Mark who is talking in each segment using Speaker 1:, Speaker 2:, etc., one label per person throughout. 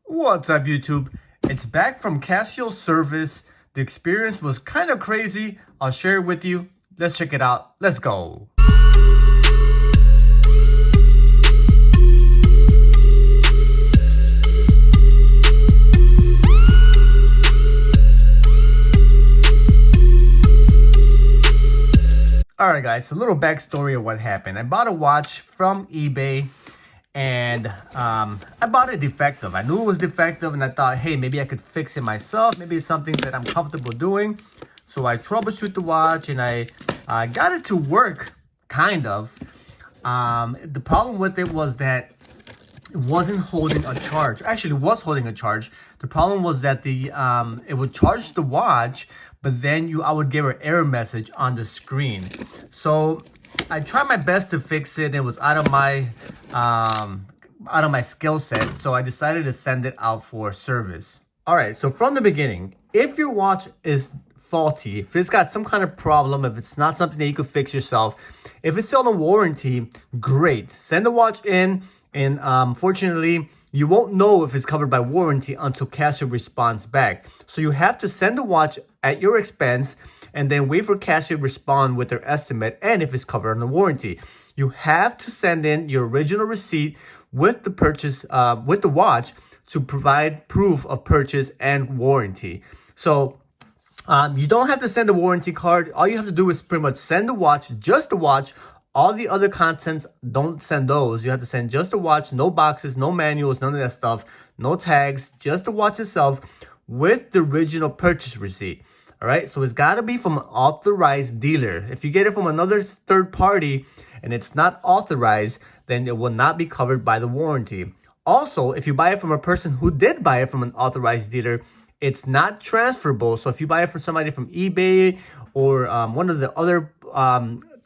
Speaker 1: What's up, YouTube? It's back from Casio Service. The experience was kind of crazy. I'll share it with you. Let's check it out. Let's go. Alright guys, a little backstory of what happened. I bought a watch from eBay and I bought it defective. I knew it was defective and I thought, hey, maybe I could fix it myself. Maybe it's something that I'm comfortable doing. So I troubleshoot the watch and I got it to work, kind of. The problem with it was that it wasn't holding a charge. Actually, it was holding a charge. The problem was that it would charge the watch, but then I would give an error message on the screen. So I tried my best to fix it. It was out of my skill set. So I decided to send it out for service. All right. So from the beginning, if your watch is faulty, if it's got some kind of problem, if it's not something that you could fix yourself, if it's still on warranty, great. Send the watch in. And fortunately, you won't know if it's covered by warranty until Casio responds back. So you have to send the watch at your expense and then wait for Casio to respond with their estimate and if it's covered under warranty. You have to send in your original receipt with the purchase, with the watch, to provide proof of purchase and warranty. So you don't have to send a warranty card. All you have to do is pretty much send the watch, just the watch. All the other contents, don't send those. You have to send just the watch, no boxes, no manuals, none of that stuff, no tags, just the watch itself with the original purchase receipt. All right, so it's got to be from an authorized dealer. If you get it from another third party and it's not authorized, then it will not be covered by the warranty. Also, if you buy it from a person who did buy it from an authorized dealer, it's not transferable. So if you buy it from somebody from eBay or one of the other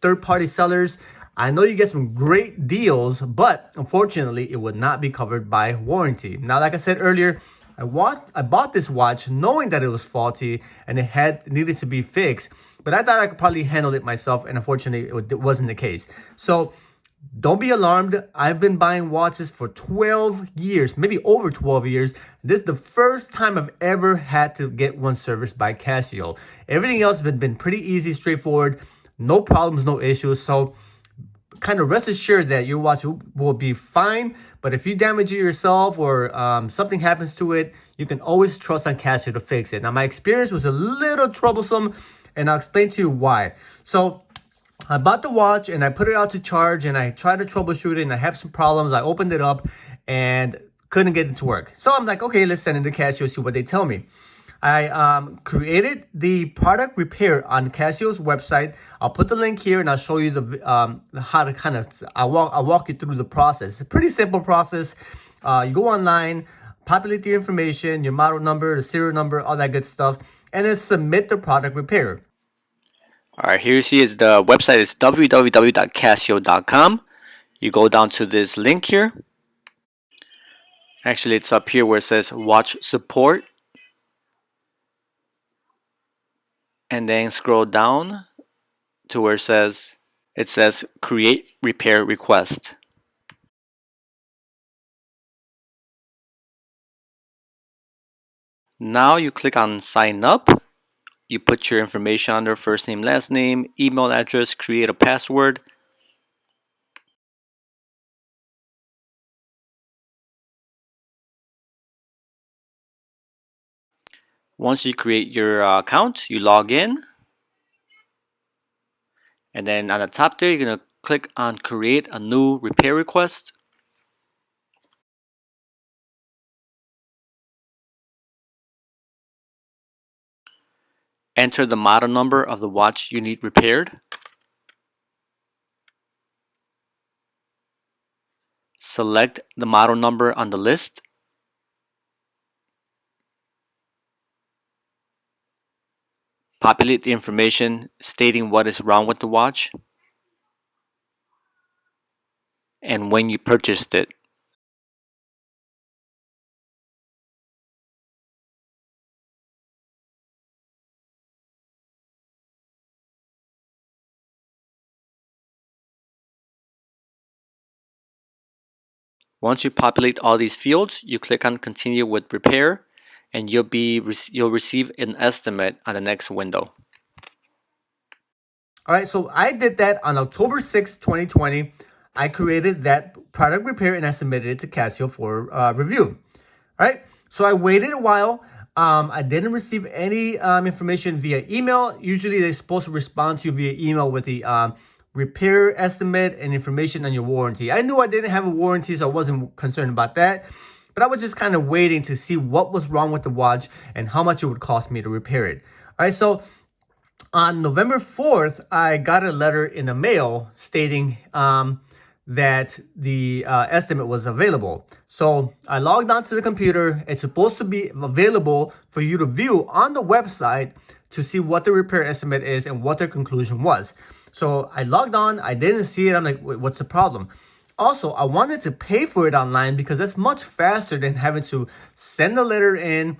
Speaker 1: third-party sellers, I know you get some great deals, but unfortunately, it would not be covered by warranty. Now, like I said earlier, I bought this watch knowing that it was faulty and it needed to be fixed, but I thought I could probably handle it myself, and unfortunately, it wasn't the case. So don't be alarmed. I've been buying watches for 12 years, maybe over 12 years. This is the first time I've ever had to get one serviced by Casio. Everything else has been pretty easy, straightforward. No problems, no issues. So kind of rest assured that your watch will be fine. But if you damage it yourself or something happens to it, you can always trust on Casio to fix it. Now, my experience was a little troublesome, and I'll explain to you why. So I bought the watch and I put it out to charge and I tried to troubleshoot it and I had some problems. I opened it up and couldn't get it to work. So I'm like, okay, let's send it to Casio, see what they tell me. I created the product repair on Casio's website. I'll put the link here and I'll show you how to I'll walk you through the process. It's a pretty simple process. You go online, populate the information, your model number, the serial number, all that good stuff, and then submit the product repair.
Speaker 2: All right, here you see is the website is www.casio.com. You go down to this link here. Actually, it's up here where it says watch support. And then scroll down to where it says create repair request. Now you click on sign up. You put your information under first name, last name, email address, create a password. Once you create your account, you log in. And then on the top there, you're going to click on create a new repair request. Enter the model number of the watch you need repaired. Select the model number on the list. Populate the information stating what is wrong with the watch and when you purchased it. Once you populate all these fields, you click on continue with repair, and you'll receive an estimate on the next window.
Speaker 1: All right, so I did that on October 6th, 2020. I created that product repair and I submitted it to Casio for review. All right, so I waited a while. I didn't receive any information via email. Usually they're supposed to respond to you via email with the repair estimate and information on your warranty. I knew I didn't have a warranty, so I wasn't concerned about that. But I was just kind of waiting to see what was wrong with the watch and how much it would cost me to repair it. All right, so on November 4th, I got a letter in the mail stating that the estimate was available. So I logged onto the computer. It's supposed to be available for you to view on the website to see what the repair estimate is and what their conclusion was. So I logged on. I didn't see it. I'm like, what's the problem? Also, I wanted to pay for it online because that's much faster than having to send a letter in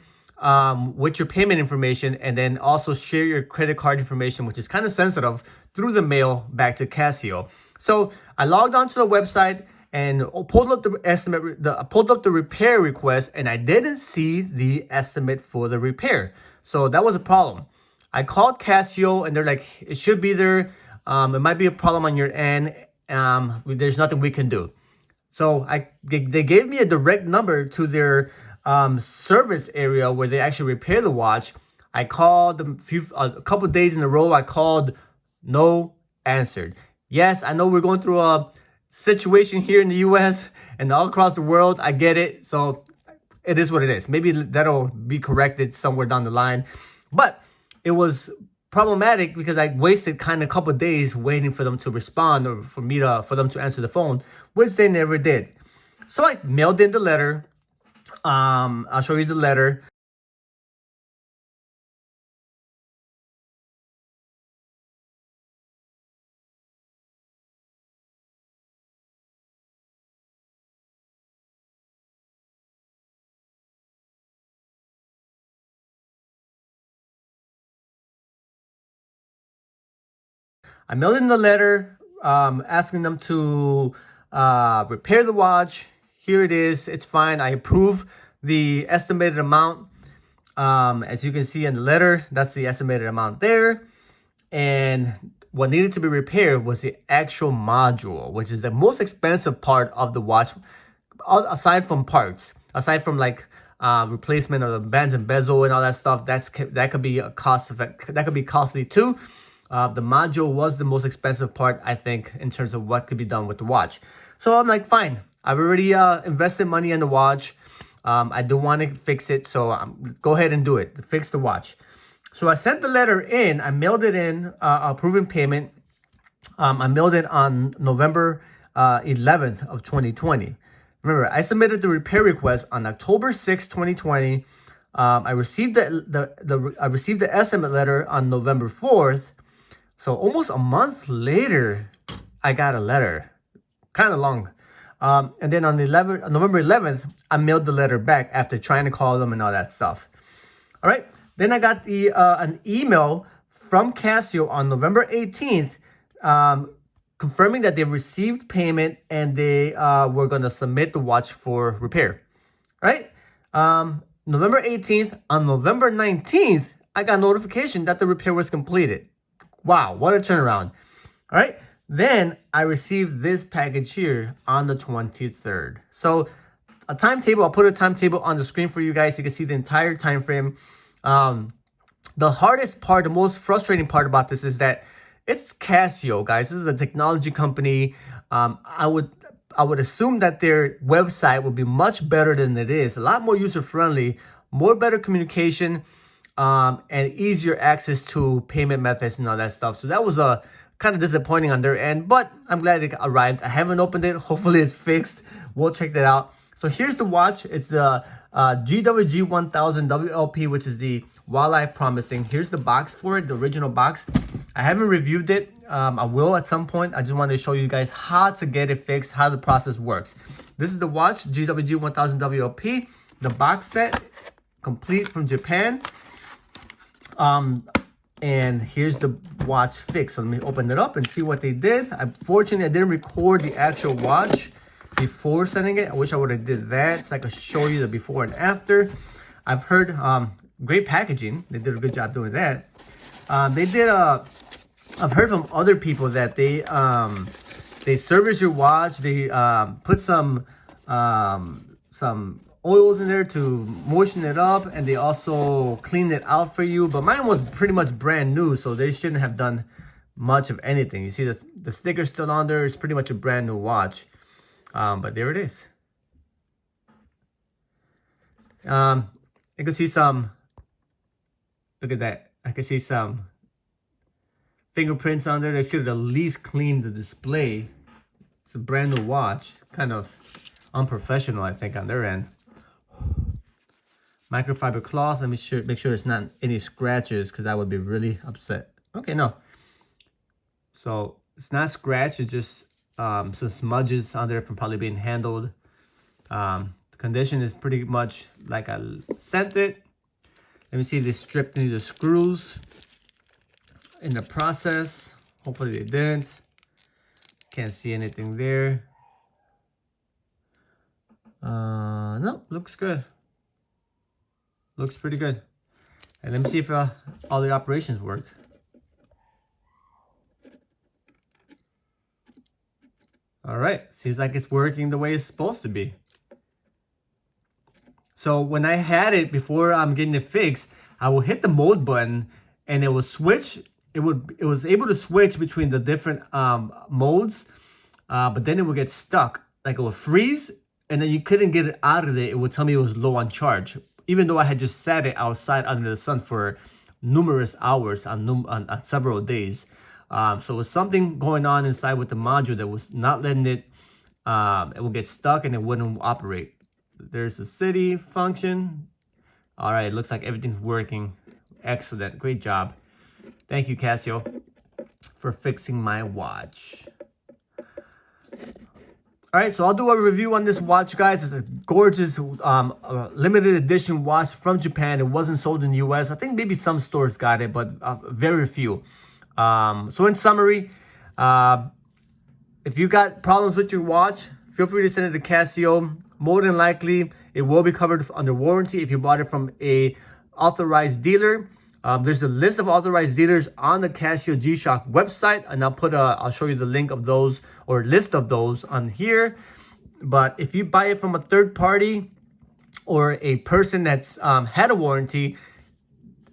Speaker 1: with your payment information and then also share your credit card information, which is kind of sensitive, through the mail back to Casio. So I logged onto the website and pulled up the estimate, pulled up the repair request, and I didn't see the estimate for the repair. So that was a problem. I called Casio and they're like, it should be there. It might be a problem on your end. There's nothing we can do. So they gave me a direct number to their service area where they actually repair the watch. I called them a couple of days in a row. I called, no answered. Yes, I know we're going through a situation here in the US and all across the world. I get it. So it is what it is. Maybe that'll be corrected somewhere down the line. But it was problematic because I wasted kind of a couple of days waiting for them to respond or for them to answer the phone, which they never did. So I mailed in the letter. I'll show you the letter. I mailed in the letter asking them to repair the watch. Here it is. It's fine. I approve the estimated amount. As you can see in the letter, that's the estimated amount there. And what needed to be repaired was the actual module, which is the most expensive part of the watch, aside from parts, aside from like replacement of the bands and bezel and all that stuff. That could be costly too. The module was the most expensive part, I think, in terms of what could be done with the watch. So I'm like, fine. I've already invested money in the watch. I do want to fix it, so go ahead and do it. Fix the watch. So I sent the letter in. I mailed it in, approving payment. I mailed it on November 11th of 2020. Remember, I submitted the repair request on October 6th, 2020. I received the estimate letter on November 4th. So almost a month later, I got a letter, kind of long. And then on November 11th, I mailed the letter back after trying to call them and all that stuff. All right. Then I got an email from Casio on November 18th, confirming that they received payment and they were going to submit the watch for repair. All right. November 18th. On November 19th, I got notification that the repair was completed. Wow, what a turnaround. All right. Then I received this package here on the 23rd. So a timetable, I'll put a timetable on the screen for you guys. So you can see the entire time frame. The hardest part, the most frustrating part about this is that it's Casio, guys. This is a technology company. I would assume that their website would be much better than it is. A lot more user-friendly, more better communication, and easier access to payment methods and all that stuff. So that was a kind of disappointing on their end, but I'm glad it arrived. I haven't opened it. Hopefully it's fixed. We'll check that out. So here's the watch. It's the GWG1000 WLP, which is the Wildlife Promising. Here's the box for it, the original box. I haven't reviewed it. I will at some point. I just wanted to show you guys how to get it fixed, how the process works. This is the watch, GWG1000 WLP. The box set, complete from Japan. And here's the watch fix. So let me open it up and see what they did. Unfortunately, I didn't record the actual watch. before sending it. I wish I would have did that so I could show you the before and after. I've heard great packaging. They did a good job doing that. I've heard from other people that they service your watch. They put some oils in there to moisten it up, and they also clean it out for you. But mine was pretty much brand new, so they shouldn't have done much of anything. You see the sticker's still on there. It's pretty much a brand new watch. But there it is. I can see some, look at that. I can see some fingerprints on there. They could at least clean the display. It's a brand new watch. Kind of unprofessional, I think, on their end. Microfiber cloth. Let me make sure it's not any scratches, because I would be really upset. Okay, no. So it's not scratched. It's just some smudges on there from probably being handled. The condition is pretty much like I sent it. Let me see if they stripped any of the screws in the process. Hopefully they didn't. Can't see anything there. No, looks good. Looks pretty good. And let me see if all the operations work. All right, seems like it's working the way it's supposed to be. So when I had it before I'm getting it fixed, I will hit the mode button and it will switch. It was able to switch between the different modes, but then it would get stuck. Like it would freeze, and then you couldn't get it out of it. It would tell me it was low on charge, even though I had just sat it outside under the sun for numerous hours on several days. So it was something going on inside with the module that was not letting it. It would get stuck and it wouldn't operate. There's the city function. All right, looks like everything's working. Excellent, great job. Thank you, Casio, for fixing my watch. All right, so I'll do a review on this watch, guys. It's a gorgeous limited edition watch from Japan. It wasn't sold in the US. I think maybe some stores got it, but very few. So in summary, if you got problems with your watch, feel free to send it to Casio. More than likely, it will be covered under warranty if you bought it from a authorized dealer. There's a list of authorized dealers on the Casio G-Shock website, and I'll show you the link of those or list of those on here. But if you buy it from a third party or a person that's had a warranty,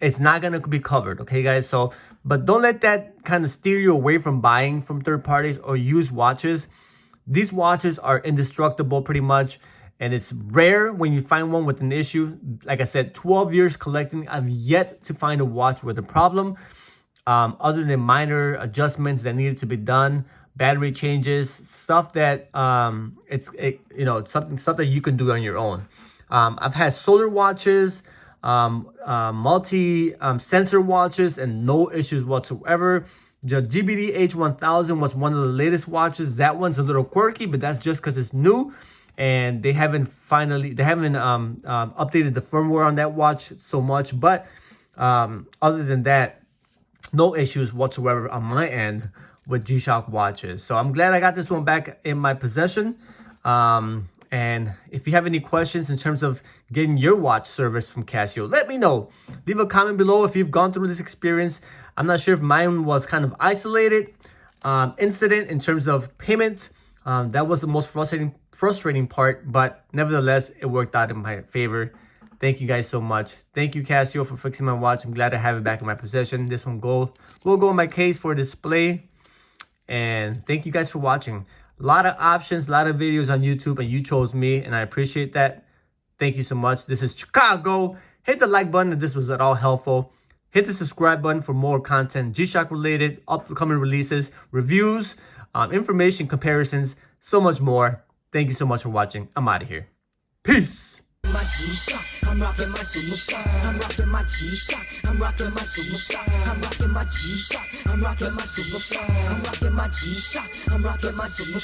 Speaker 1: it's not gonna be covered, okay, guys? So, but don't let that kind of steer you away from buying from third parties or used watches. These watches are indestructible pretty much, and it's rare when you find one with an issue. Like I said, 12 years collecting, I've yet to find a watch with a problem, other than minor adjustments that needed to be done, battery changes, stuff that stuff that you can do on your own. I've had solar watches, multi sensor watches, and no issues whatsoever. The GWG1000 was one of the latest watches. That one's a little quirky, but that's just because it's new. And they haven't updated the firmware on that watch so much. But other than that, no issues whatsoever on my end with G-Shock watches. So I'm glad I got this one back in my possession. And if you have any questions in terms of getting your watch service from Casio, let me know. Leave a comment below if you've gone through this experience. I'm not sure if mine was kind of isolated incident in terms of payment. That was the most frustrating part, but nevertheless, it worked out in my favor. Thank you guys so much. Thank you, Casio, for fixing my watch. I'm glad to have it back in my possession. This one will go in my case for display. And thank you guys for watching. A lot of options, a lot of videos on YouTube, and you chose me, and I appreciate that. Thank you so much. This is Chicago. Hit the like button if this was at all helpful. Hit the subscribe button for more content, G-Shock related, upcoming releases, reviews, information, comparisons, so much more. Thank you so much for watching. I'm out of here. Peace.
Speaker 3: My G-Shock, I'm rocking my G-Shock, I'm rocking my G-Shock, I'm rocking my G-Shock, I'm rocking my G-Shock, I'm rocking my G-Shock, I'm rocking my G-Shock, I'm rocking my G-Shock.